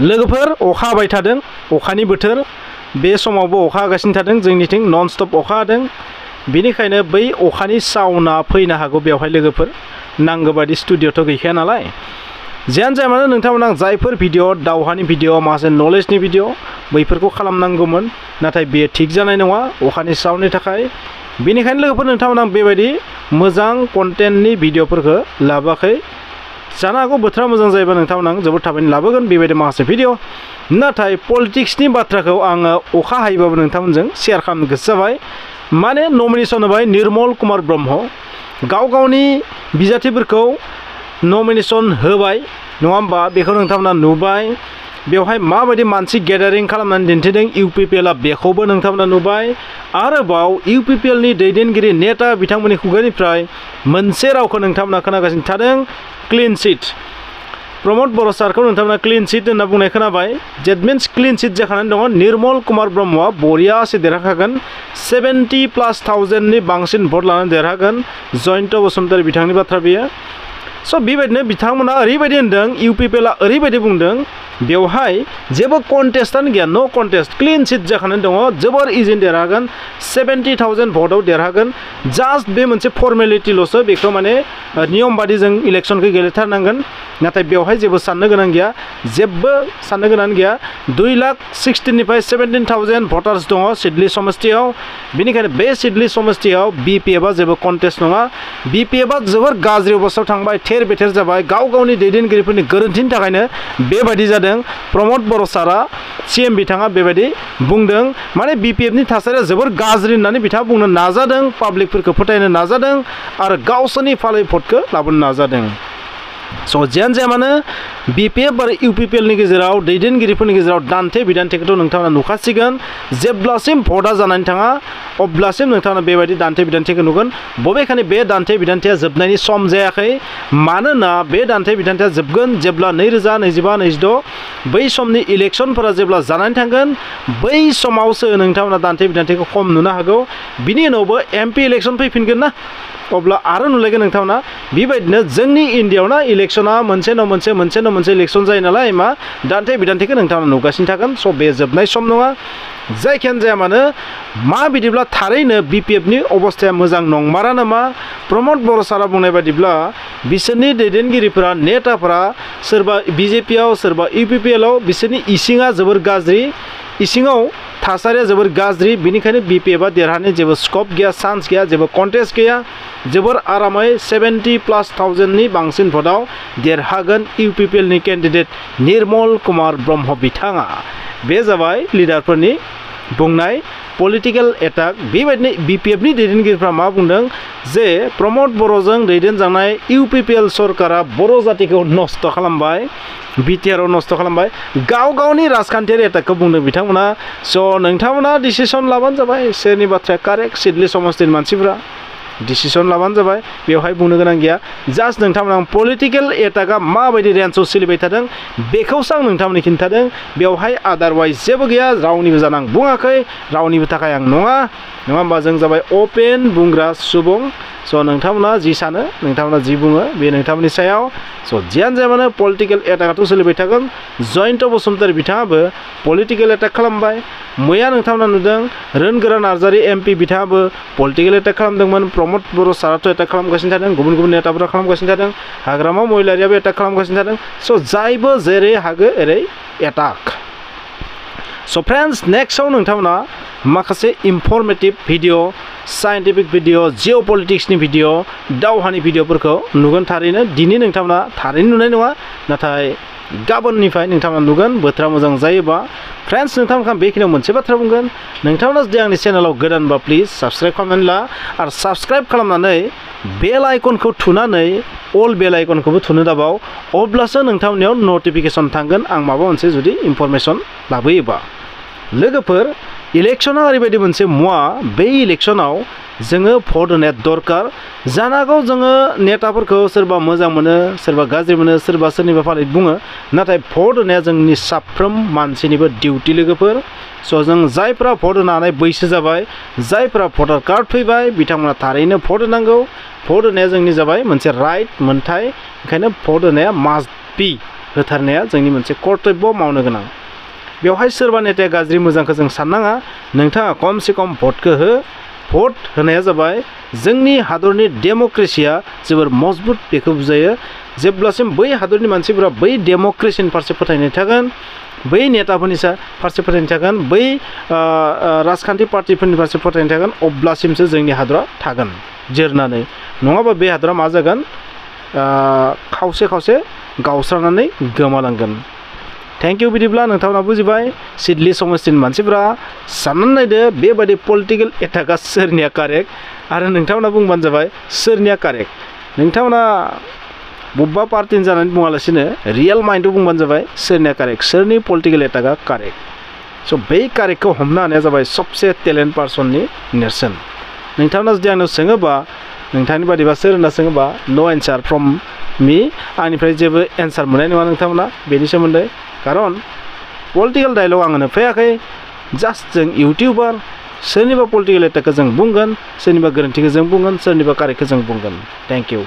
लोगोफोर अखा हाबाय थादों अखानि बोथोर बे समावबो अखा हागासिनो थादों जोंनिथिं नन स्टप अखा हादों बेनिखायनो बै अखानि साउन्डआ फैनो हागौ बेवहाय लोगोफोर नांगौ बायदि स्टुडिअ'थ' गैखाया नालाय जियानो जाया मानो नोंथांमोना जायफोर भिडिअ दावहानि भिडिअ माखासे नलेजनि भिडिअ बैफोरखौ खालामनांगौमोन नाथाय बेयो थिग जानाय नङा अखानि साउन्डनि थाखाय बेनिखायनो लोगोफोर नोंथांमोना बेबायदि मोजां कन्टेन्टनि भिडिअफोरखौ लाबोआखै जानो हागौ बोथोरा मोजां जायोबा नोंथांमोना जोबोद थाबैनो लाबोगोन बेबायदि माखासे भिडिअ नाथाय पलिटिक्सनि बाथ्राखौ आङो अखा हायोबाबो नोंथांमोनजों शेयार खालामनो गोसो जाबाय माने नमिनेसन होबाय निर्मल कुमार ब्रह्म गाव गावनि बिजाथिफोरखौ नमिनेसन होबाय नङा होमबा बेखौ नोंथांमोना नुबाय बेवहाय माबायदि मानसि गेदारिं खालामनानै दिन्थिदों UPPLआ बेखौबो नोंथांमोना नुबाय आरोबाव UPPLनि दैदेनगिरि नेता बिथांमोननि खुगानिफ्राय मोनसे रावखौ नोंथांमोना खोनागासिनो थादों क्लीन चिट प्रमोद बर' सारखौ नोंथांमोना क्लीन चिट होनना बुंनाय खोनाबाय डेट मिन्स क्लीन चिट जाखानानै दङ निर्मल कुमार ब्रह्मआ बरियासे देरहाखागोन 70,000+ नि बांसिन भट लानानै देरहागोन जयन्त बसुमतारी बिथांनि बाथ्रा बेयो स' बेबायदिनो बिथांमोना ओरैबायदि होनदों UPPLआ ओरैबायदि बुंदों बेवहाय जेबो कन्टेस्टआनो गैया नो कन्टेस्ट क्लीन चिट जाखानानै दङ जोबोर इजिन देरहागोन 70,000 भटआव देरहागोन जास्ट बे मोनसे फर्मेलिटिल'सो बेखौ माने नियम बादि जों इलेक्सनखौ गेलेथारनांगोन नाथाय बेवहाय जेबो साननो गोनां गैया जेबो साननो गोनां गैया 2,16,000 निफ्राय 17,000 भटार्स दङ सिडली समष्टियाव बेनिखायनो बे सिडली समष्टियाव BPFआ जेबो कन्टेस्ट नङा BPFआ जोबोर गाज्रि अबस्थायाव थांबाय थेर बेथेर जाबाय गाव गावनि दैदेनगिरिफोरनि गोरोन्थिनि थाखायनो बेबायदि जादों प्रमोद बर' सारा CM बिथाङा बेबायदि बुंदों माने BPFनि थासारिया जोबोर गाज्रि होननानै बिथाङा बुंनो नाजादों पाब्लिकफोरखौ फोथायनो नाजादों आरो गावसोरनि फालाय भटखौ लाबोनो नाजादों स' जियानो जाया मानो BPF आरो UPPLनि गेजेराव दैदेनगिरिफोरनि गेजेराव दान्थे बिदान्थेखौथ' नोंथाङा नुखासिगोन जेब्लासिम भटआ जानानै थाङा अब्लासिम नोंथाङा बेबायदि दान्थे बिदान्थेखौ नुगोन बबेखानि बे दान्थे बिदान्थेया जोबनायनि सम जायाखै मानोना बे दान्थे बिदान्थेया जोबगोन जेब्ला 2025-26 बै समनि इलेक्सनफोरा जेब्ला जानानै थांगोन बै समावसो नोंथांमोना दान्थे बिदान्थेखौ खम नुनो हागौ बिनि उनावबो MP इलेक्सन फैफिनगोन ना अब्ला आरो नुलायगोन नोंथांमोना बेबायदिनो जोंनि इन्डियायावना इलेक्सना मोनसे न' मोनसे इलेक्सन जायो नालाय मा दान्थे बिदान्थेखौ नोंथांमोना नुगासिनो थागोन स' बे जोबनाय सम नङा जायखियानो जाया मानो मा बिदिब्ला थारैनो BPFनि अबस्थाया मोजां नंमारा नामा प्रमोद बर' सारा बुंनाय बादिब्ला बिसोरनि दैदेनगिरिफोरा नेताफोरा सोरबा BJPआव सोरबा UPPLआव बिसोरनि इसिङा जोबोर गाज्रि इसिङाव थासारिया जोबोर गाज्रि बेनिखायनो BPFआ देरहानो जेबो स्कप गैया चान्स गैया जेबो कन्टेस्ट गैया जोबोर आरामै 70,000+ नि बांसिन भटआव देरहागोन UPPLनि केन्डिडेट निर्मल कुमार ब्रह्म बिथाङा बे जाबाय लिडारफोरनि बुंनाय पलिटिकल एटाक बेबायदिनो BPFनि दैदेनगिरिफ्रा मा बुंदों जे प्रमोद बर'जों दैदेनजानाय UPPL सरकारा बर' जातिखौ नस्थ' खालामबाय BTRआव नस्थ' खालामबाय गाव गावनि राजखान्थियारि एटाकखौ बुंदों बिथांमोना स' नोंथांमोना डिसिसन लाबानो जाबाय सोरनि बाथ्राया कारेक्ट सिडली समष्टिनि मानसिफ्रा डिसिसन लाबानो जाबाय बेवहाय बुंनो गोनां गैया जास्ट नोंथांमोना पलिटिकल एटाकआ माबायदि रेन्जआव सोलिबाय थादों बेखौसो आं नोंथांमोननो खिन्थादों बेवहाय आदारवाइज जेबो गैया रावनिबो जानो आं बुङाखै रावनिबो थाखाय आं नङा होमबा जों जाबाय अपेन बुंग्रा सुबुं स' नोंथांमोना जि सानो नोंथांमोना जि बुङो बे नोंथांमोननि सायाव स' जियानो जाया मानो पलिटिकल एटाकआथ' सोलिबाय थागोन जयन्त बसुमतारी बिथाङाबो पलिटिकल एटाक खालामबाय मैया नोंथांमोना नुदों रोनगोरा नार्जारि MP बिथाङाबो पलिटिकल एटाक खालामदोंमोन प्रमोद बर' साराथ' एटाक खालामगासिनो थादों गुबुन गुबुन नेताफोरा खालामगासिनो थादों हाग्रामा महिलारियाबो एटाक खालामगासिनो थादों स' जायबो जेरै हागो एरै एटाक स' फ्रेन्ड्स नेक्स्टआव नोंथांमोना माखासे इनफरमेटिभ भिडिअ साइन्टिफिक भिडिअ जिअ'पलिटिक्सनि भिडिअ दावहानि भिडिअफोरखौ नुगोन थारैनो दिनै नोंथांमोना थारैनो नुनाय नङा नाथाय गाबोननिफ्राय नोंथांमोना नुगोन बोथोरा मोजां जायोबा फ्रेन्ड्स नोंथांमोनखौ बेखिनियाव मोनसे बाथ्रा बुंगोन नोंथांमोना जुदि आंनि चेनेलाव गोदानबा प्लिज साबस्क्राइब खालामनानै ला आरो साबस्क्राइब खालामनानै बेल आइकनखौ थुनानै अल बेल आइकनखौबो थुनो दाबाव अब्लासो नोंथांमोननियाव नटिफिकेसन थांगोन आं माबा मोनसे जुदि इनफरमेसन लाबोयोबा लोगोफोर इलेक्शना ओरैबायदि मोनसे मुवा बे इलेक्शनाव जोङो भट होनाया दरकार जानो हागौ जोङो नेताफोरखौ सोरबा मोजां मोनो सोरबा गाज्रि मोनो सोरबा सोरनिबा फालित बुङो नाथाय भट होनाया जोंनि साफ्रोम मानसिनिबो डिउटि लोगोफोर स' जों जायफ्रा भट होनो हानाय बैसो जाबाय जायफ्रा भटार कार्ड फैबाय बिथांमोना थारैनो भट होनांगौ भट होनाया जोंनि जाबाय मोनसे राइट मोन्थाय ओंखायनो भट होनाया मास्ट बी होथारनाया जोंनि मोनसे कर्तब्य मावनो गोनां बेवहाय सोरबा नेताया गाज्रि मोजांखौ जों साननाङा नोंथाङा खमसे खम भटखौ हो भट होनाया जाबाय जोंनि हादरनि डेम'क्रेसिया जोबोर मजबुत बेखौ बुजायो जेब्लासिम बै हादरनि मानसिफोरा बै डेम'क्रेसिनि फारसे फोथायनाय थागोन बै नेताफोरनि फारसे फोथायनाय थागोन बै राजखान्थि पार्टिफोरनि फारसे फोथायनाय थागोन अब्लासिमसो जोंनि हादरा थागोन जोरनानै नङाबा बे हादरा मा जागोन खावसे खावसे गावस्रानानै गोमालांगोन थेंक इउ बिदिब्ला नोंथांमोना बुजिबाय सिडली समस्थिनि मानसिफोरा साननानै नायदो बेबायदि पलिटिकेल एटाकआ सोरनिया कारेक्ट आरो नोंथांमोना बुंबानो जाबाय सोरनिया कारेक्ट नोंथांमोना बबेबा पार्टिनि जानानै बुङालासिनो रियेल माइन्डआव बुंबानो जाबाय सोरनिया कारेक्ट सोरनि पलिटिकेल एटाकआ कारेक्ट स' बै कारेक्टखौ हमनो हानाया जाबाय सबसे टेलेन्ट पार्सननि नेरसोन नोंथांमोना जुदि आंनाव सोङोबा नोंथांनि बादिबा सोर होनना सोङोबा नो एन्सार फ्रम मी आंनिफ्राय जेबो एन्सार मोननाय नङा नोंथांमोना बेनि सोमोन्दै खारन पलिटिकेल डायलग आं होनो फैयाखै जास्ट जों इउटिउबार सोरनिबा पलिटिकेल एटाकखौ जों बुंगोन सोरनिबा गोरोन्थिखौ जों बुंगोन सोरनिबा कारेक्टखौ जों बुंगोन थेंक इउ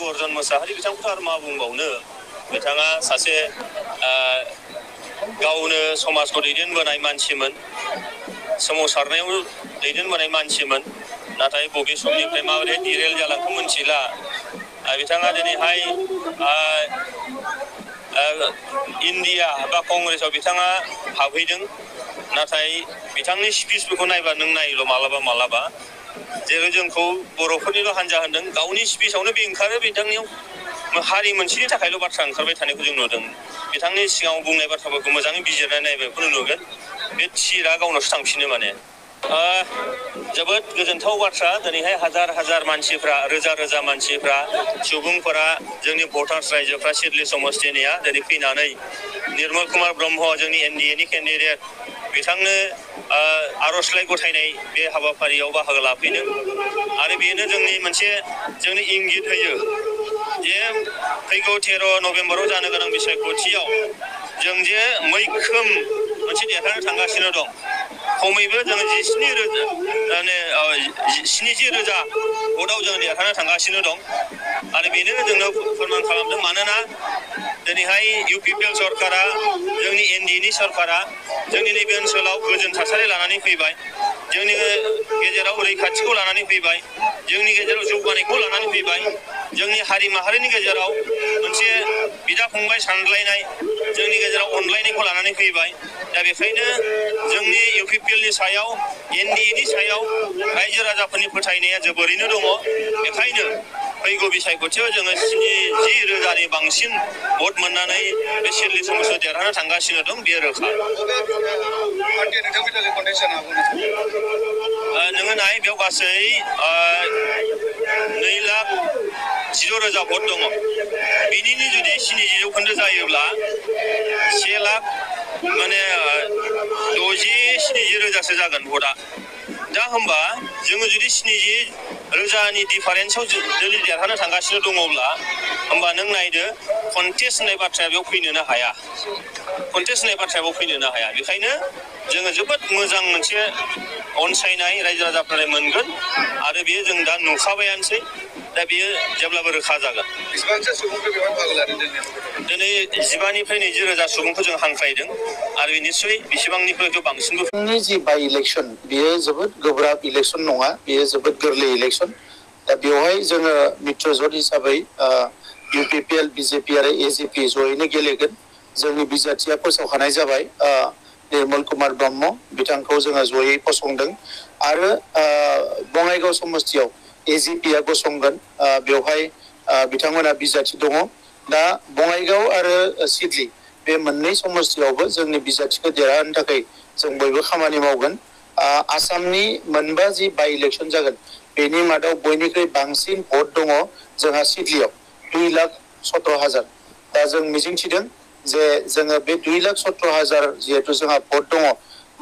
गरजन मोसाहारि बिथांखौथ' आरो मा बुंबावनो बिथाङा सासे गावनो समाजखौ दैदेनबोनाय मानसिमोन सोमावसारनायाव दैदेनबोनाय मानसिमोन नाथाय बबे समनिफ्राय माबोरै डिरेल जालांखो मिथिला बिथाङा दिनैहाय इन्डिया बा कंग्रेसाव बिथाङा हाबहैदों नाथाय बिथांनि स्पिचफोरखौ नायबा नों नायल' मालाबा जेरै जोंखौ बर'फोरनिल' हान्जा होनदों गावनि स्पिचआवनो बे ओंखारो बिथांनियाव हारि मोनसेनि थाखायल' बाथ्रा ओंखारबाय थानायखौ जों नुदों बिथांनि सिगाङाव बुंनाय बाथ्राफोरखौ मोजाङै बिजिरनाय नायबायखौनो नुगोन बे थिरा गावनावसो थांफिनो माने जोबोद गोजोनथाव बाथ्रा दिनैहाय हाजार मानसिफ्रा रोजा मानसिफ्रा सुबुंफोरा जोंनि भटार्स रायजोफ्रा सिडली समस्थिनिया दिनै फैनानै निर्मल कुमार ब्रह्म जोंनि एनडिएनि केन्डिडेट बिथांनो आर'जलाइ गथायनाय बे हाबाफारियाव बाहागो लाफैदों आरो बेनो जोंनि इंगित होयो जे फैगौ 13 नभेम्बराव जानो गोनां बिसायख'थियाव जों जे मैखोम मोनसे देरहानो थांगासिनो दं खमैबो जोङो 70,000 भटआव जों देरहानो थांगासिनो दं आरो बेनो जोंनो फोरमान खालामदों मानोना दिनैहाय UPPL सरकारा जोंनि एनडिएनि सरकारा जोंनि नैबे ओनसोलाव गोजोन थासारि लानानै फैबाय जोंनि गेजेराव रैखाथिखौ लानानै फैबाय जोंनि गेजेराव जौगानायखौ लानानै फैबाय जोंनि हारि माहारिनि गेजेराव मोनसे बिदा फंबाय सानलायनाय जोंनि गेजेराव अनलायनायखौ लानानै फैबाय दा बेखायनो जोंनि UPPLनि सायाव एनडिएनि सायाव रायजो राजाफोरनि फोथायनाया जोबोरैनो दङ बेखायनो फैगौ बिसायख'थियाव जोङो 70,000नि बांसिन भट मोननानै बे सिडली समस्थियाव देरहानो थांगासिनो दं बेयो रोखा नोङो नाय बेयाव गासै 2,10,000 भट दङ बिनिनो जुदि 70% जायोब्ला 1,00,000 माने 60-70,000 जागोन भटआ दा होमबा जोङो जुदि 70,000नि डिफारेन्सआव जुदि देरहानो थांगासिनो दङब्ला होमबा नों नायदो कन्टेस्ट होननाय बाथ्राया बेयाव फैनोनो हाया बेखायनो जोङो जोबोद मोजां मोनसे अनसायनाय रायजो राजाफोरनिफ्राय मोनगोन आरो बेयो जों दा नुखाबायानोसै दा बेयो जेब्लाबो रोखा जागोन बेसेबांसो सुबुंफोर बेवहाय बाहागो लादों दिनै 15,000निफ्राय 20,000 सुबुंखौ जों हांख्रायदों आरो निस्सय बेसेबांनिफ्रायथ' बांसिनबो जि बाइ इलेक्सन बेयो जोबोद गोब्राब इलेक्सन नङा बेयो जोबोद गोरलै इलेक्सन दा बेवहाय जोङो मित्रजोट हिसाबै UPPL BJP आरो AJP जयैनो गेलेगोन जोंनि बिजाथिया फोसावखानाय जाबाय निर्मल कुमार ब्रह्म बिथांखौ जोङो जयै फसंदों आरो बङाइगाव समस्थियाव AJPआ गसंगोन बेवहाय बिथांमोना बिजाथि दङ दा बङाइगाव आरो सिडली बे मोननै समस्थियावबो जोंनि बिजाथिखौ देरहानो थाखाय जों बयबो खामानि मावगोन आसामनि मोनबा जि बाइ इलेक्सन जागोन बेनि मादाव बयनिख्रुइ बांसिन भट दङ जोंहा सिडलीयाव 2,17,000 दा जों मिजिंथिदों जे जोङो बे 2,17,000 जिहेतु जोंहा भट दङ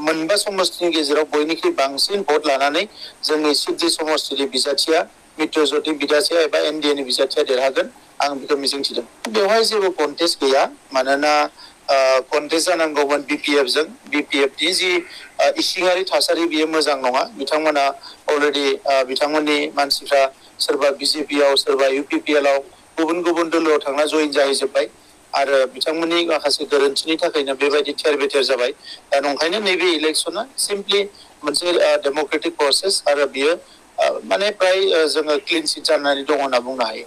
मोनबा समस्थिनि गेजेराव बयनिख्रुइ बांसिन भट लानानै जोंनि सिडली समस्थिनि बिजाथिया मित्रजोटनि बिजाथिया एबा एनडिएनि बिजाथिया देरहागोन आं बेखौ मिजिंथिदों बेवहाय जेबो कन्टेस्ट गैया मानोना कन्टेस्ट जानांगौमोन BPFजों BPFनि जि इसिङारि थासारि बियो मोजां नङा बिथांमोना अलरेडि बिथांमोननि मानसिफ्रा सोरबा BJPआव सोरबा UPPLआव गुबुन गुबुन दोलोआव थांना जइन जाहैजोब्बाय आरो बिथांमोननि माखासे गोरोन्थिनि थाखायनो बेबायदि थेर बेथेर जाबाय दा नंखायनो नैबे इलेक्सना सिम्पलि मोनसे डेम'क्रेटिक प्रसेस आरो बियो माने प्राय जोङो क्लिन सिट जानानै दङ होनना बुंनो हायो